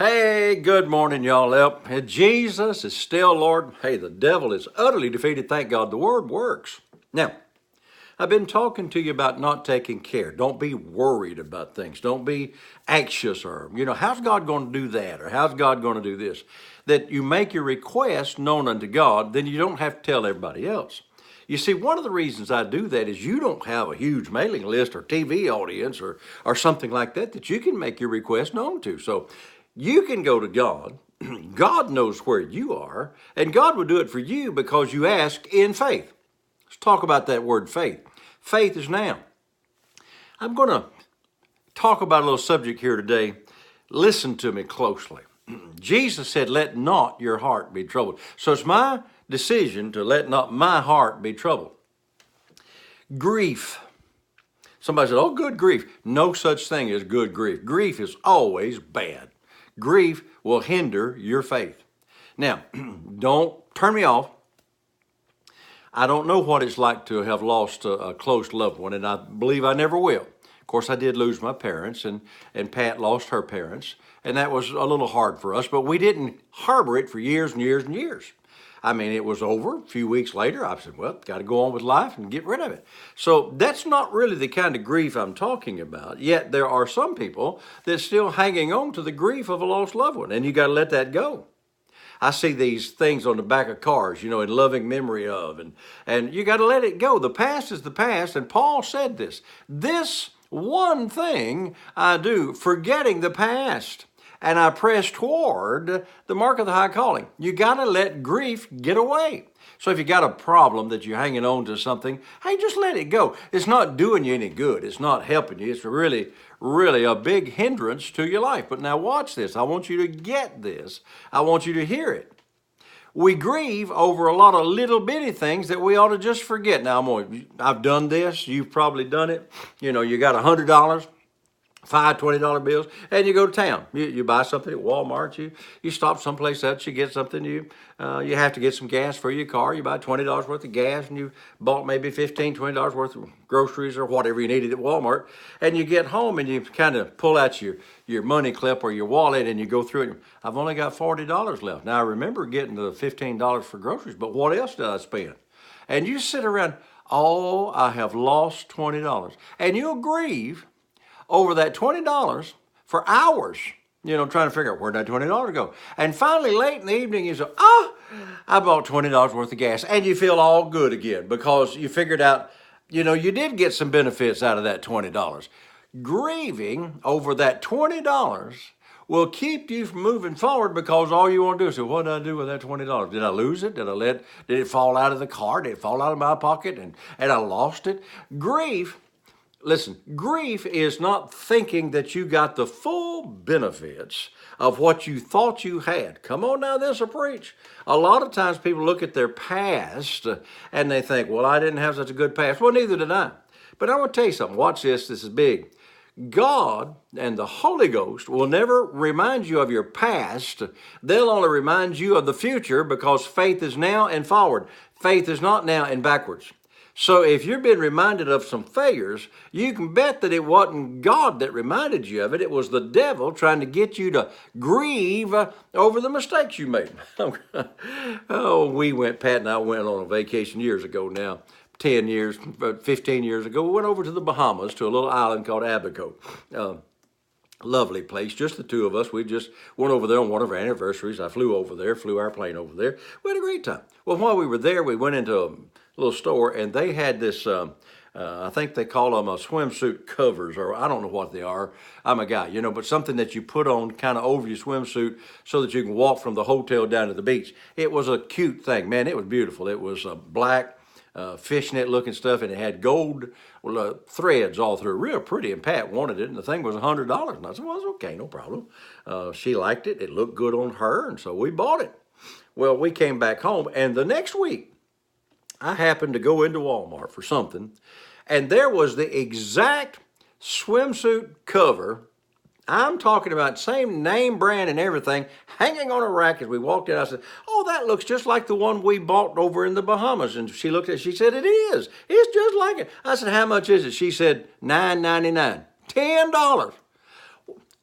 Hey, good morning, y'all. Jesus is still Lord. Hey, the devil is utterly defeated. Thank God the word works. Now, I've been talking to you about not taking care. Don't be worried about things. Don't be anxious or, how's God going to do that? Or how's God going to do this? That you make your request known unto God, then you don't have to tell everybody else. You see, one of the reasons I do that is you don't have a huge mailing list or TV audience or something like that that you can make your request known to. So you can go to God. God knows where you are, and God will do it for you because you ask in faith. Let's talk about that word faith. Faith is now. I'm going to talk about a little subject here today. Listen to me closely. Jesus said, let not your heart be troubled. So it's my decision to let not my heart be troubled. Grief. Somebody said, oh, good grief. No such thing as good grief. Grief is always bad. Grief will hinder your faith. Now, don't turn me off. I don't know what it's like to have lost a close loved one, and I believe I never will. Of course, I did lose my parents, and Pat lost her parents, and that was a little hard for us, but we didn't harbor it for years and years and years. I mean, it was over. A few weeks later, I said, well, got to go on with life and get rid of it. So that's not really the kind of grief I'm talking about. Yet there are some people that's still hanging on to the grief of a lost loved one, and you got to let that go. I see these things on the back of cars, in loving memory of, and you got to let it go. The past is the past, and Paul said this. This one thing I do, forgetting the past, and I press toward the mark of the high calling. You got to let grief get away. So if you got a problem that you're hanging on to something, hey, just let it go. It's not doing you any good. It's not helping you. It's really a big hindrance to your life. But now watch this. I want you to get this. I want you to hear it. We grieve over a lot of little bitty things that we ought to just forget. Now, I've done this. You've probably done it. You got $100. $5, $20 bills, and you go to town. You buy something at Walmart. You stop someplace else. You get something. You have to get some gas for your car. You buy $20 worth of gas, and you bought maybe $15, $20 worth of groceries or whatever you needed at Walmart. And you get home and you kind of pull out your money clip or your wallet, and you go through it. I've only got $40 left. Now I remember getting the $15 for groceries, but what else did I spend? And you sit around. Oh, I have lost $20, and you'll grieve over that $20 for hours, trying to figure out where'd that $20 go. And finally, late in the evening, you say, I bought $20 worth of gas. And you feel all good again because you figured out, you did get some benefits out of that $20. Grieving over that $20 will keep you from moving forward because all you want to do is say, what did I do with that $20? Did I lose it? Did it fall out of the car? Did it fall out of my pocket and I lost it? Listen, grief is not thinking that you got the full benefits of what you thought you had. Come on now, this will preach. A lot of times people look at their past and they think, well, I didn't have such a good past. Well, neither did I. But I want to tell you something. Watch this. This is big. God and the Holy Ghost will never remind you of your past. They'll only remind you of the future because faith is now and forward. Faith is not now and backwards. So if you're being reminded of some failures, you can bet that it wasn't God that reminded you of it. It was the devil trying to get you to grieve over the mistakes you made. Pat and I went on a vacation years ago now, 10 years, 15 years ago. We went over to the Bahamas to a little island called Abaco. Lovely place, just the two of us. We just went over there on one of our anniversaries. I flew our plane over there. We had a great time. Well, while we were there, we went into a little store, and they had this, I think they call them swimsuit covers, or I don't know what they are. I'm a guy, but something that you put on kind of over your swimsuit so that you can walk from the hotel down to the beach. It was a cute thing. Man, it was beautiful. It was black, fishnet looking stuff, and it had gold threads all through. Real pretty, and Pat wanted it, and the thing was $100. And I said, well, it's okay, no problem. She liked it. It looked good on her, and so we bought it. Well, we came back home, and the next week, I happened to go into Walmart for something, and there was the exact swimsuit cover. I'm talking about same name, brand, and everything, hanging on a rack as we walked in. I said, oh, that looks just like the one we bought over in the Bahamas. And she looked at it, she said, it is. It's just like it. I said, how much is it? She said, $9.99. $10.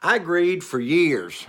I agreed for years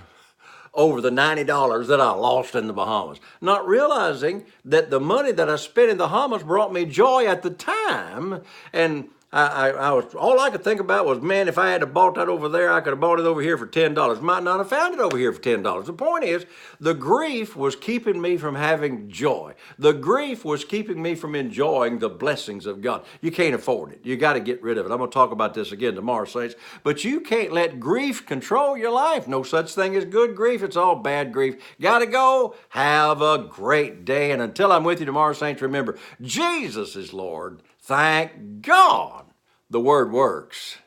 over the $90 that I lost in the Bahamas, not realizing that the money that I spent in the Bahamas brought me joy at the time. And I was, all I could think about was, man, if I had bought that over there, I could have bought it over here for $10. Might not have found it over here for $10. The point is, the grief was keeping me from having joy. The grief was keeping me from enjoying the blessings of God. You can't afford it. You got to get rid of it. I'm going to talk about this again tomorrow, saints. But you can't let grief control your life. No such thing as good grief. It's all bad grief. Got to go. Have a great day. And until I'm with you tomorrow, saints, remember, Jesus is Lord. Thank God the word works.